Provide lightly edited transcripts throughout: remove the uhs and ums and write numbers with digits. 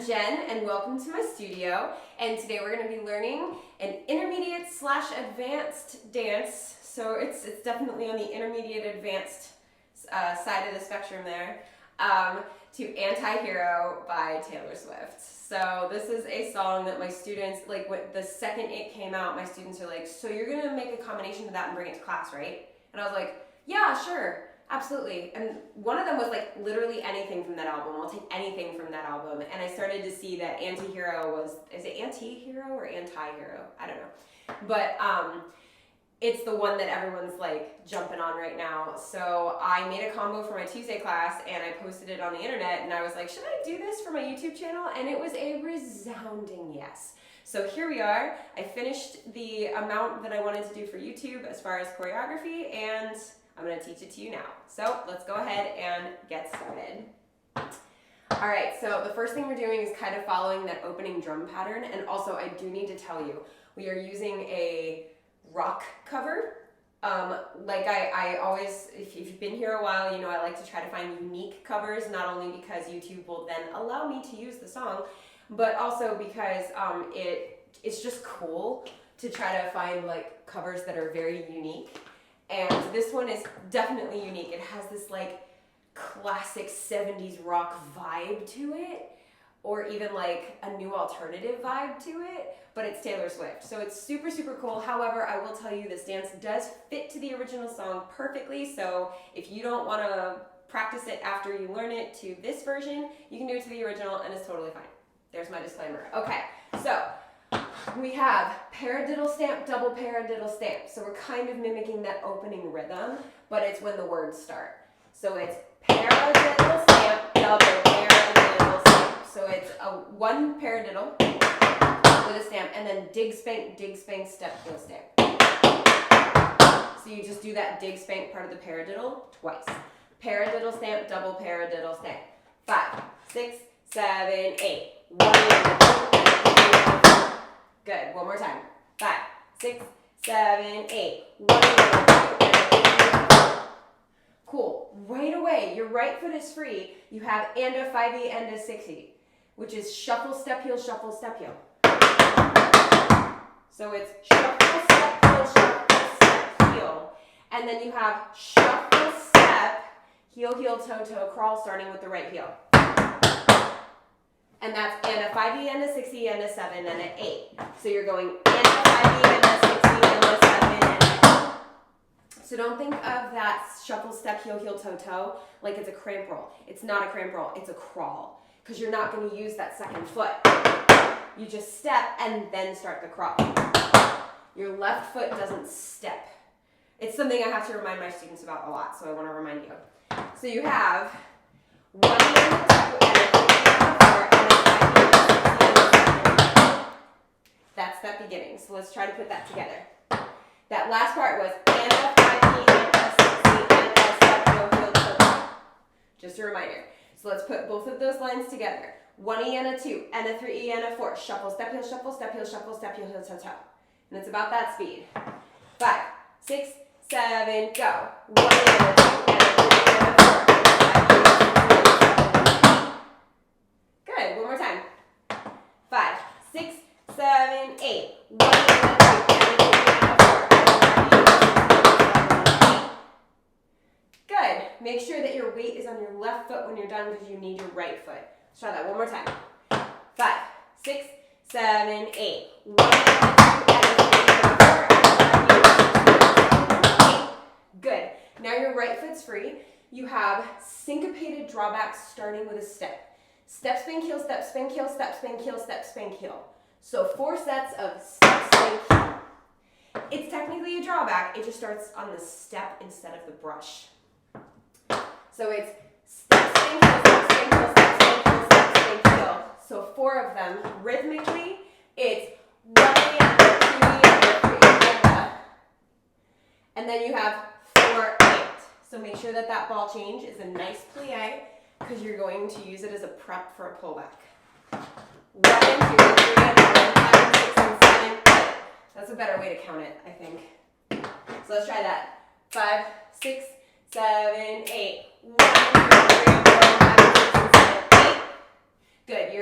I'm Jen, and welcome to my studio. And today we're going to be learning an intermediate/advanced dance. So it's definitely on the intermediate advanced side of the spectrum there. To Anti-Hero by Taylor Swift. So this is a song that my students, like the second it came out, my students are like, so you're going to make a combination of that and bring it to class, right? And I was like, yeah, sure. Absolutely. And one of them was like literally anything from that album. I'll take anything from that album. And I started to see that Anti-Hero was, is it Anti-Hero or Anti-Hero? I don't know. But it's the one that everyone's like jumping on right now. So I made a combo for my Tuesday class and I posted it on the internet and I was like, should I do this for my YouTube channel? And it was a resounding yes. So here we are. I finished the amount that I wanted to do for YouTube as far as choreography, and I'm going to teach it to you now. So let's go ahead and get started. All right, so the first thing we're doing is kind of following that opening drum pattern. And also I do need to tell you, we are using a rock cover. Like I always, if you've been here a while, you know I like to try to find unique covers, not only because YouTube will then allow me to use the song, but also because it's just cool to try to find like covers that are very unique. And this one is definitely unique. It has this like classic 70s rock vibe to it, or even like a new alternative vibe to it, but it's Taylor Swift. So it's super, super cool. However, I will tell you this dance does fit to the original song perfectly. So if you don't want to practice it after you learn it to this version, you can do it to the original and it's totally fine. There's my disclaimer. Okay, so we have paradiddle stamp, double paradiddle stamp. So we're kind of mimicking that opening rhythm, but it's when the words start. So it's paradiddle stamp, double paradiddle stamp. So it's one paradiddle with a stamp, and then dig, spank, step, heel, stamp. So you just do that dig, spank part of the paradiddle twice. Paradiddle stamp, double paradiddle stamp. 5, 6, 7, 8. 1, 2, 3, 4. Good. One more time. 5, 6, 7, 8. 1, 2, 3, 4. Cool. Right away, your right foot is free. You have and a 5E and a 6E, which is shuffle, step, heel, shuffle, step, heel. So it's shuffle, step, heel, shuffle, step, heel. And then you have shuffle, step, heel, heel, toe, toe, crawl, starting with the right heel. And that's and a 5E and a 6E and a 7 and an 8. So you're going and a 5E and a 6E and a 7 and an 8. So don't think of that shuffle, step, heel, heel, toe, toe like it's a cramp roll. It's not a cramp roll, it's a crawl. Because you're not going to use that second foot. You just step and then start the crawl. Your left foot doesn't step. It's something I have to remind my students about a lot, so I want to remind you. So you have 1 and a 2 and a 3 and a 4 and a 5 and a 6 and a 7. That's that beginning. So let's try to put that together. That last part was and a 5E and a 6E and a step, heel, heel, toe, toe. Just a reminder. So let's put both of those lines together. 1E and a 2, and a 3E and a 4. Shuffle, step, heel, shuffle, step, heel, shuffle, step, heel, heel, toe, toe. And it's about that speed. 5, 6, 7, go. 1 and a 2, and a 3 and a 4, and a 5, 6, 7, 8. Good, one more time. 5, 6, 7, 8. 1 and a 2, and a 3 and a 4, and a 5, 6, 7, 8. Good. Make sure that your weight is on your left foot when you're done because you need your right foot. Let's try that one more time. 5, 6, 7, 8. 1 and a 2 and a 3 and a 4 and a 5 and a 6 and a 7, 8. Good. Now your right foot's free. You have syncopated drawbacks starting with a step. Step, spank, heel, step, spank, heel, step, spank, heel, step, spank, heel. So 4 sets of step, spank, heel. It's technically a drawback. It just starts on the step instead of the brush. So it's step, spank, heel, step, spank, heel, step, spank, heel, step, spank, heel. So 4 of them. Rhythmically, it's 1 and a 2 and a 3 and a. And then you have 4, 8. So make sure that that ball change is a nice plie because you're going to use it as a prep for a pullback. 1 and 2 and 3 and 4 and 5 and 6 and 7, 8. That's a better way to count it, I think. So let's try that. 5, 6, 7, 8. 1, 2, 3, 4, 5, 6, 7, 8. Good. Your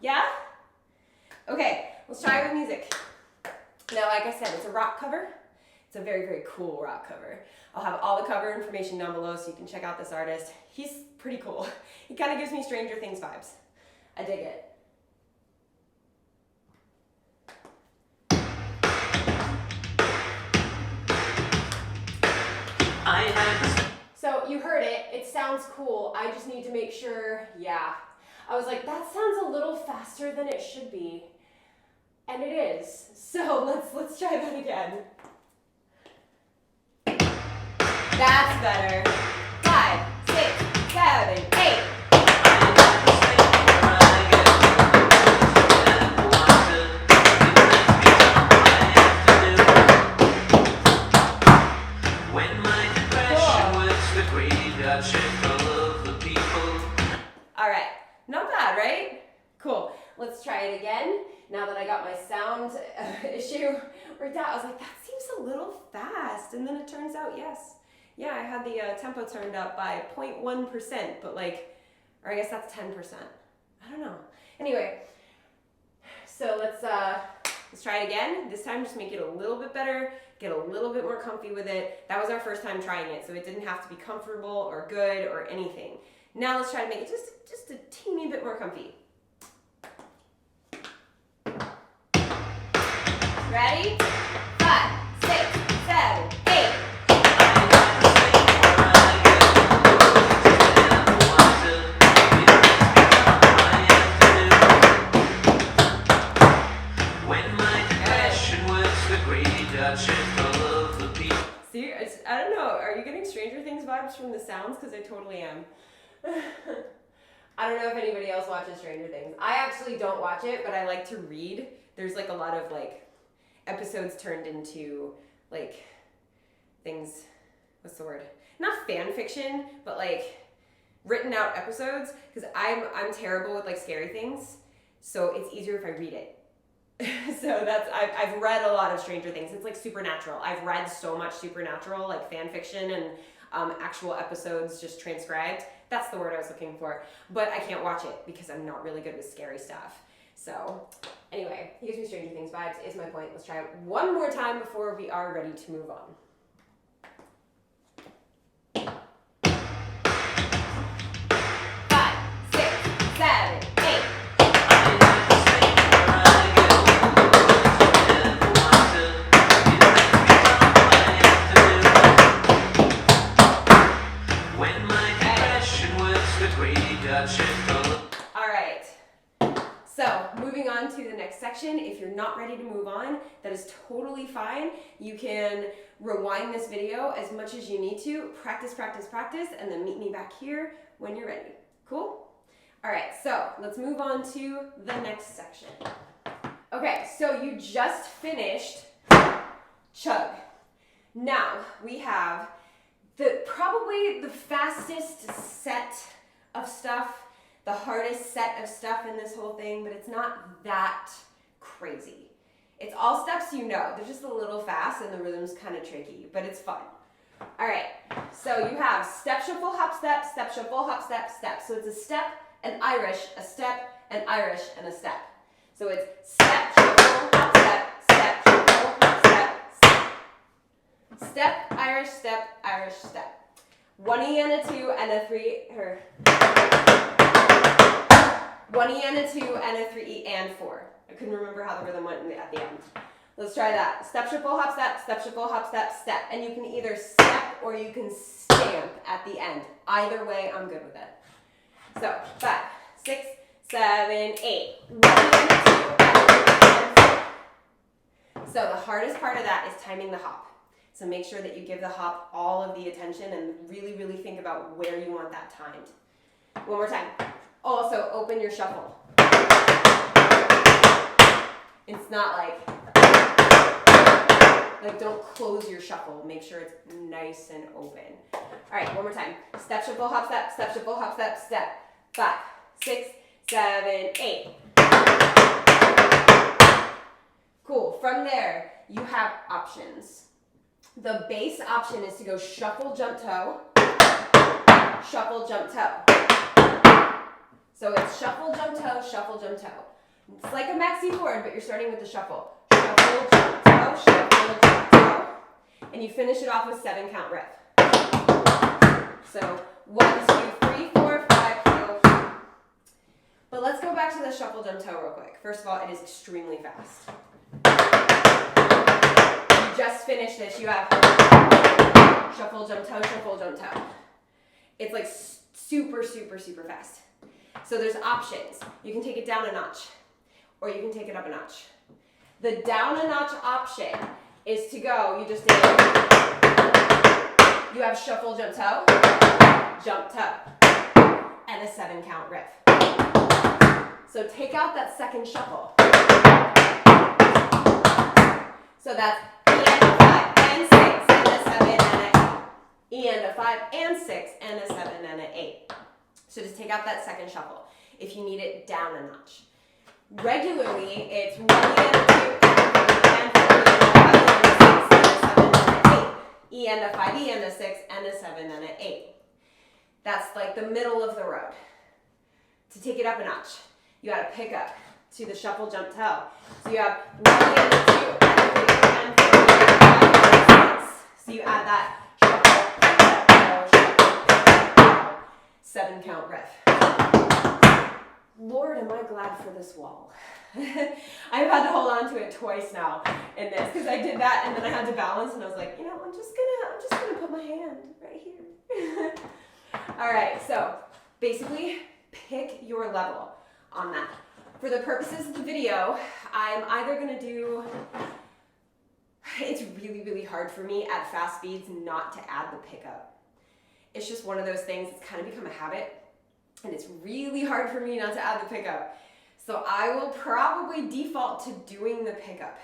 Yeah? Okay, let's try it with music. Now, like I said, it's a rock cover. It's a very, very cool rock cover. I'll have all the cover information down below so you can check out this artist. He's pretty cool. He kind of gives me Stranger Things vibes. I dig it. So you heard it. It sounds cool. I just need to make sure, yeah. I was like, that sounds a little faster than it should be. And it is. So let's try that again. That's better. 5, 6, 7, 8. All right, not bad, right? Cool. Let's try it again. Now that I got my sound issue worked out, I was like, that seems a little fast. And then it turns out, yes. Yeah, I had the tempo turned up by 0.1%, but like, or I guess that's 10%. I don't know. Anyway, so let's try it again. This time, just make it a little bit better, get a little bit more comfy with it. That was our first time trying it, so it didn't have to be comfortable or good or anything. Now let's try to make it just a teeny bit more comfy. Ready? 5, 6, 7, 8. See, I don't know, are you getting Stranger Things vibes from the sounds? Because I totally am. I don't know if anybody else watches Stranger Things. I actually don't watch it, but I like to read. There's like a lot of like episodes turned into like things, what's the word? Not fan fiction, but like written out episodes, because I'm terrible with like scary things, so it's easier if I read it. So I've read a lot of Stranger Things. It's like Supernatural. I've read so much Supernatural, like fan fiction and actual episodes just transcribed. That's the word I was looking for. But I can't watch it because I'm not really good with scary stuff. So anyway, it gives me Stranger Things vibes is my point. Let's try it one more time before we are ready to move on. 5, 6, 7, 8. All right. So moving on to the next section if you're not ready to move on, that is totally fine. You can rewind this video as much as you need to, practice, practice, practice, and then meet me back here when you're ready. Cool? All right, so let's move on to the next section. Okay, so you just finished chug. Now we have probably the fastest set of stuff, the hardest set of stuff in this whole thing, but it's not that crazy. It's all steps you know. They're just a little fast and the rhythm's kind of tricky, but it's fun. All right, so you have step, shuffle, hop, step, step, shuffle, hop, step, step. So it's a step, an Irish, a step, an Irish, and a step. So it's step, shuffle, hop, step, step, shuffle, hop, step, step. Step, Irish, step. 1 E and a 2 and a 3, 1 E and a 2 and a 3 E and 4. I couldn't remember how the rhythm went at the end. Let's try that. Step, shuffle, hop, step, shuffle, hop, step, step. And you can either step or you can stamp at the end. Either way, I'm good with it. So 5, 6, 7, 8. 1 E and a 2 and a 3 and 4. So the hardest part of that is timing the hop. So make sure that you give the hop all of the attention and really, really think about where you want that timed. One more time. Also, open your shuffle. It's not like don't close your shuffle. Make sure it's nice and open. All right, one more time. Step, shuffle, hop, step, shuffle, hop, step, step. 5, 6, 7, 8. Cool. From there, you have options. The base option is to go shuffle, jump, toe, shuffle, jump, toe. So it's shuffle, jump, toe, shuffle, jump, toe. It's like a maxi board, but you're starting with the shuffle. Shuffle, jump, toe, shuffle, jump, toe. And you finish it off with 7 count riff. So 1, 2, 3, 4, 5, go. But let's go back to the shuffle, jump, toe real quick. First of all, it is extremely fast. Just finished this, you have shuffle, jump, toe, shuffle, jump, toe. It's like super, super, super fast. So there's options. You can take it down a notch, or you can take it up a notch. The down a notch option is to go, you have shuffle, jump, toe, and a 7 count riff. So take out that second shuffle. So that's E and a 5 and 6 and a 7 and an 8. E and a 5 and 6 and a 7 and an 8. So just take out that second shuffle if you need it down a notch. Regularly, it's 1 E and a 2 and a 5 and a 6 and a 7 and an 8. E and a 5, E and a 6 and a 7 and an 8. That's like the middle of the road. To take it up a notch, you got to pick up to the shuffle, jump, toe. So you have 1 E and a 2 and a 3 and 4 and 5 and 6. So you add that shuffle, 7 count riff. Lord, am I glad for this wall. I've had to hold on to it twice now in this because I did that and then I had to balance and I was like, you know, I'm just gonna put my hand right here. All right, so basically pick your level on that. For the purposes of the video, I'm either gonna do, it's really, really hard for me at fast speeds not to add the pickup. It's just one of those things, it's kind of become a habit. And it's really hard for me not to add the pickup. So I will probably default to doing the pickup.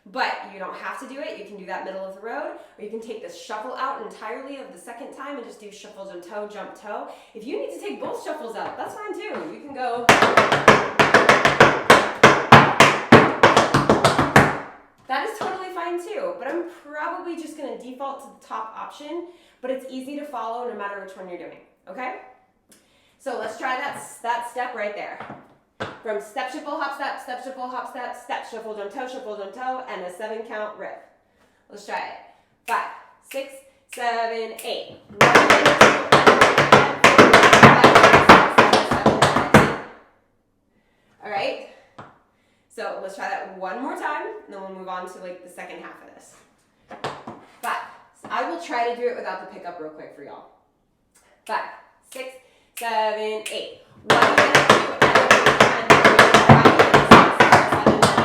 But you don't have to do it. You can do that middle of the road, or you can take the shuffle out entirely of the second time and just do shuffle, jump, toe. If you need to take both shuffles out, that's fine too. You can go. That is totally fine too, but I'm probably just gonna default to the top option, but it's easy to follow no matter which one you're doing, okay? So let's try that step right there. From step, shuffle, hop, step, shuffle, hop, step, shuffle, jump, toe, and a 7 count riff. Let's try it. 5, 6, 7, 8. 1, 2, 3, 4, 5, 6, 7, 8. All right. So let's try that one more time, and then we'll move on to like the second half of this. 5. So I will try to do it without the pickup real quick for y'all. 5, 6, 7, 8. 1 and a 2 and a 3 and a 4 and a 5 and a 6 and a 7 and a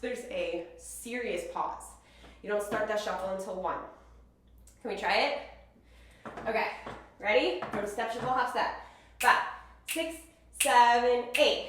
there's a serious pause. You don't start that shuffle until 1. Can we try it? Okay, ready? From step, shuffle, hop, step. 5, 6, 7, 8.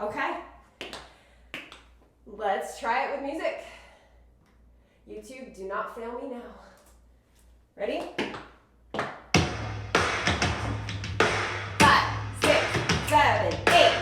Okay. Let's try it with music. YouTube, do not fail me now. Ready? 5, 6, 7, 8.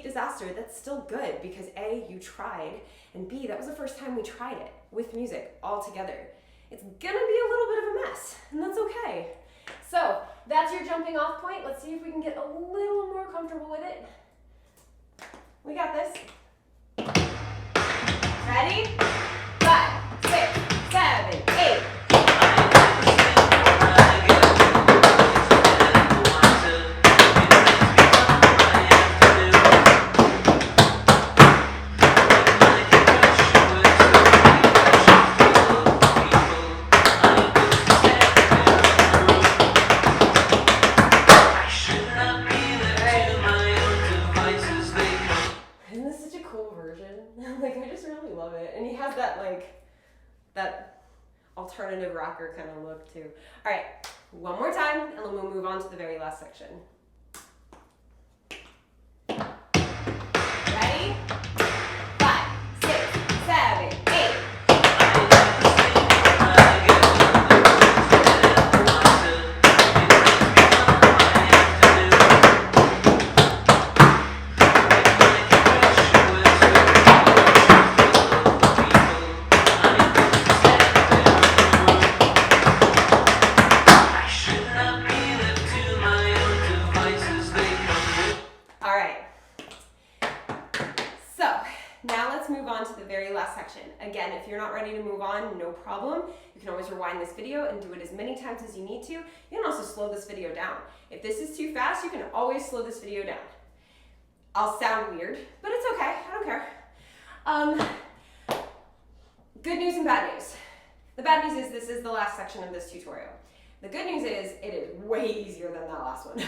Disaster, that's still good because A, you tried, and B, that was the first time we tried it with music all together. It's gonna be a little bit of a mess, and that's okay. So that's your jumping off point. Let's see if we can get a little more comfortable with it. We got this. Ready? 5, 6, 7, 8. That alternative rocker kind of look too. All right, one more time, and then we'll move on to the very last section. Ready? 5, 6, 7, 8. Again, if you're not ready to move on, no problem. You can always rewind this video and do it as many times as you need to. You can also slow this video down. If this is too fast, you can always slow this video down. I'll sound weird, but it's okay. I don't care. Good news and bad news. The bad news is this is the last section of this tutorial. The good news is it is way easier than that last one.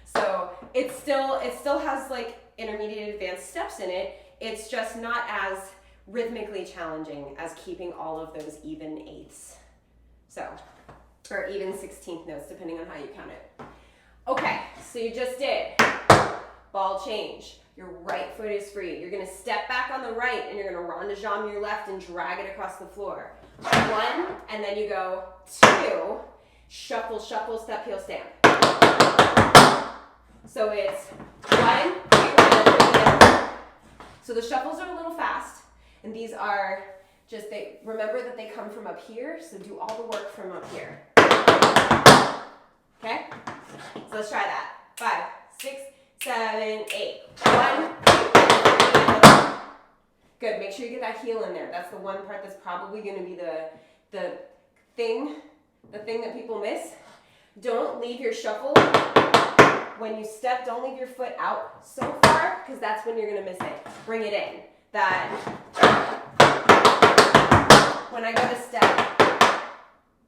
So it still has like intermediate advanced steps in it. It's just not as rhythmically challenging as keeping all of those even eighths. So, or even 16th notes, depending on how you count it. Okay, so you just did ball change. Your right foot is free. You're gonna step back on the right and you're gonna rond de jambe your left and drag it across the floor. 1, and then you go 2, shuffle, shuffle, step, heel, stamp. So it's 1, 2, 3. So the shuffles are a little fast. And these are just, remember that they come from up here, so do all the work from up here. Okay? So let's try that. 5, 6, 7, 8. 1, 2, 3. Good, make sure you get that heel in there. That's the one part that's probably gonna be the thing that people miss. Don't leave your shuffle. When you step, don't leave your foot out so far, because that's when you're gonna miss it. Bring it in. That when I go to step,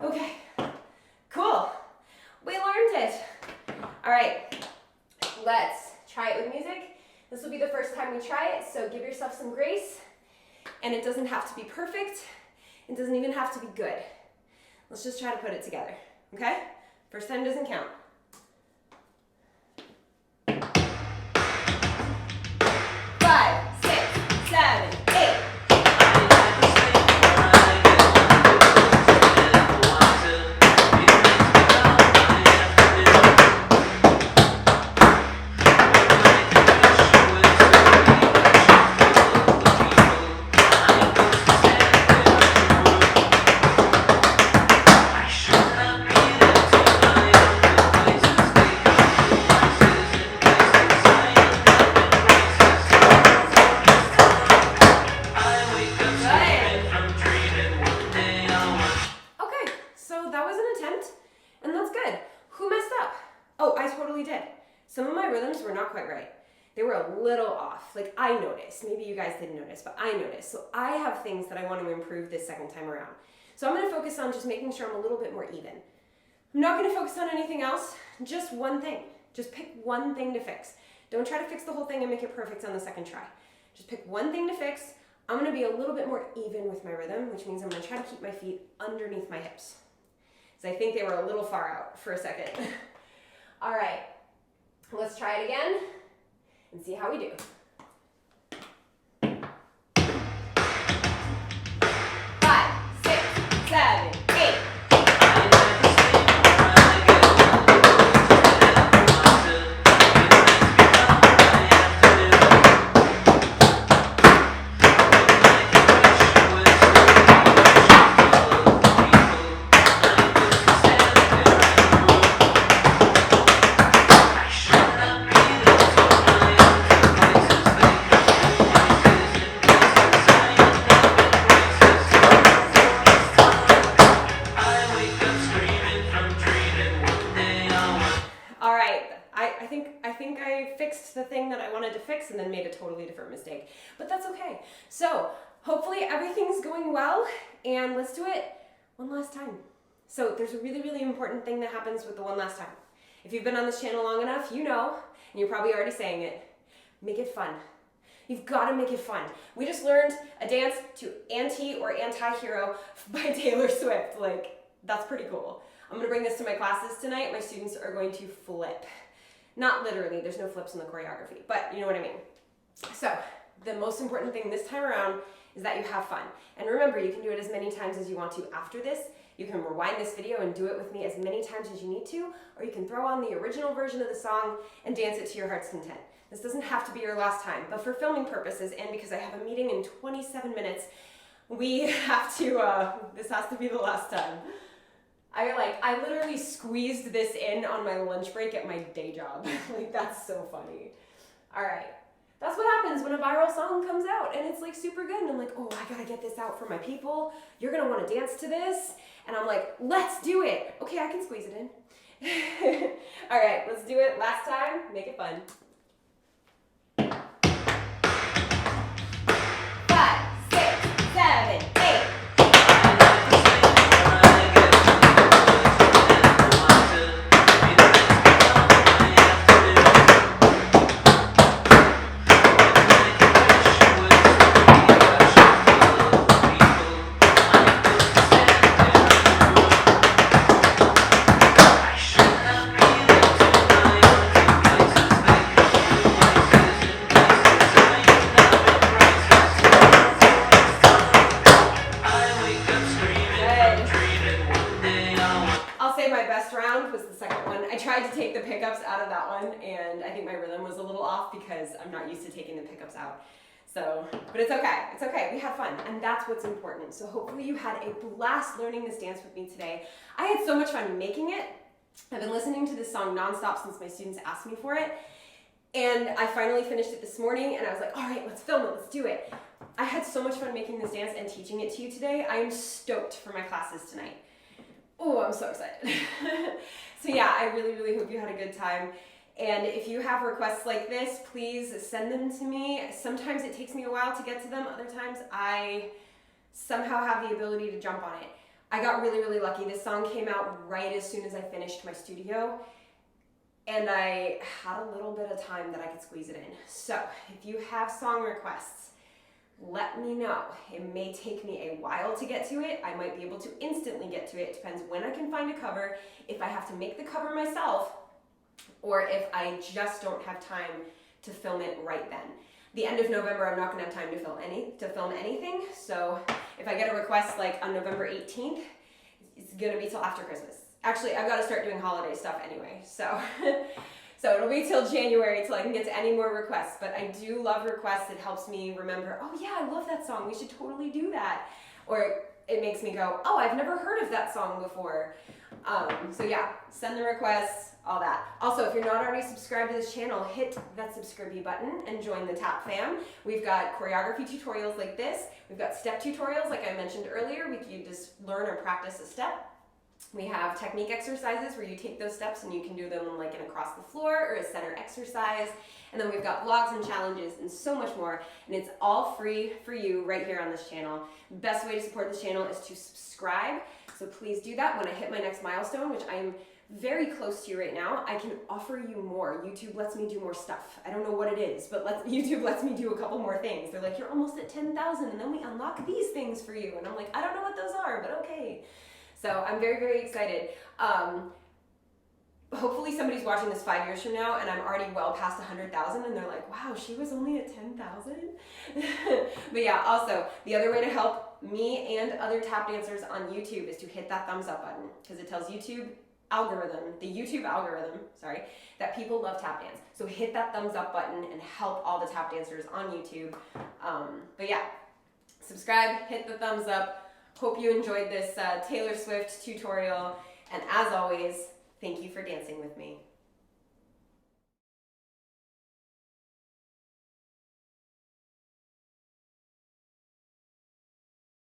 Okay, cool. We learned it. All right, let's try it with music. This will be the first time we try it, so give yourself some grace. And it doesn't have to be perfect. It doesn't even have to be good. Let's just try to put it together, okay? First time doesn't count. 5, 6, 7, 8. Some of my rhythms were not quite right. They were a little off. Like I noticed, maybe you guys didn't notice, but I noticed. So I have things that I want to improve this second time around. So I'm going to focus on just making sure I'm a little bit more even. I'm not going to focus on anything else, just one thing. Just pick one thing to fix. Don't try to fix the whole thing and make it perfect on the second try. Just pick one thing to fix. I'm going to be a little bit more even with my rhythm, which means I'm going to try to keep my feet underneath my hips. Because I think they were a little far out for a second. All right. Let's try it again and see how we do. 5, 6, 7, 8. I think I fixed the thing that I wanted to fix and then made a totally different mistake. But that's okay. So hopefully everything's going well, and let's do it one last time. So there's a really, really important thing that happens with the one last time. If you've been on this channel long enough, you know, and you're probably already saying it, make it fun. You've got to make it fun. We just learned a dance to Anti or Anti-Hero by Taylor Swift. Like, that's pretty cool. I'm going to bring this to my classes tonight. My students are going to flip. Not literally, there's no flips in the choreography, but you know what I mean. So the most important thing this time around is that you have fun. And remember, you can do it as many times as you want to after this. You can rewind this video and do it with me as many times as you need to, or you can throw on the original version of the song and dance it to your heart's content. This doesn't have to be your last time, but for filming purposes and because I have a meeting in 27 minutes, we have to, this has to be the last time. I literally squeezed this in on my lunch break at my day job. Like, that's so funny. All right. That's what happens when a viral song comes out and it's like super good. And I'm like, oh, I gotta get this out for my people. You're gonna wanna dance to this. And I'm like, let's do it. Okay, I can squeeze it in. All right, let's do it. Last time, make it fun. 5, 6, 7, 8. And I think my rhythm was a little off because I'm not used to taking the pickups out. So, but it's okay. It's okay. We had fun, and that's what's important. So hopefully you had a blast learning this dance with me today. I had so much fun making it. I've been listening to this song nonstop since my students asked me for it. And I finally finished it this morning, and I was like, all right, let's film it. Let's do it. I had so much fun making this dance and teaching it to you today. I am stoked for my classes tonight. Oh, I'm so excited. So yeah, I really, really hope you had a good time. And if you have requests like this, please send them to me. Sometimes it takes me a while to get to them. Other times I somehow have the ability to jump on it. I got really, really lucky. This song came out right as soon as I finished my studio. and I had a little bit of time that I could squeeze it in. So if you have song requests, let me know. It may take me a while to get to it. I might be able to instantly get to it. It depends when I can find a cover, if I have to make the cover myself, or if I just don't have time to film it right then. The end of November, I'm not gonna have time to film anything. So if I get a request like on November 18th, it's gonna be till after Christmas. Actually, I've got to start doing holiday stuff anyway. So so it'll be till January till I can get to any more requests. But I do love requests. It helps me remember, oh yeah, I love that song. We should totally do that. Or it makes me go, oh, I've never heard of that song before. So yeah, send the requests, all that. Also, if you're not already subscribed to this channel, hit that subscribe button and join the Tap fam. We've got choreography tutorials like this. We've got step tutorials like I mentioned earlier. You just learn or practice a step. We have technique exercises where you take those steps and you can do them like an across the floor or a center exercise. And then we've got vlogs and challenges and so much more. And it's all free for you right here on this channel. The best way to support this channel is to subscribe. So please do that. When I hit my next milestone, which I am very close to right now, I can offer you more. YouTube lets me do more stuff. I don't know what it is, but YouTube lets me do a couple more things. They're like, you're almost at 10,000 and then we unlock these things for you. And I'm like, I don't know what those are, but okay. So I'm very, very excited. Hopefully somebody's watching this 5 years from now and I'm already well past 100,000 and they're like, wow, she was only at 10,000? But yeah, also, the other way to help me and other tap dancers on YouTube is to hit that thumbs up button because it tells the YouTube algorithm, that people love tap dance. So hit that thumbs up button and help all the tap dancers on YouTube. But yeah, subscribe, hit the thumbs up. Hope you enjoyed this Taylor Swift tutorial, and as always, thank you for dancing with me.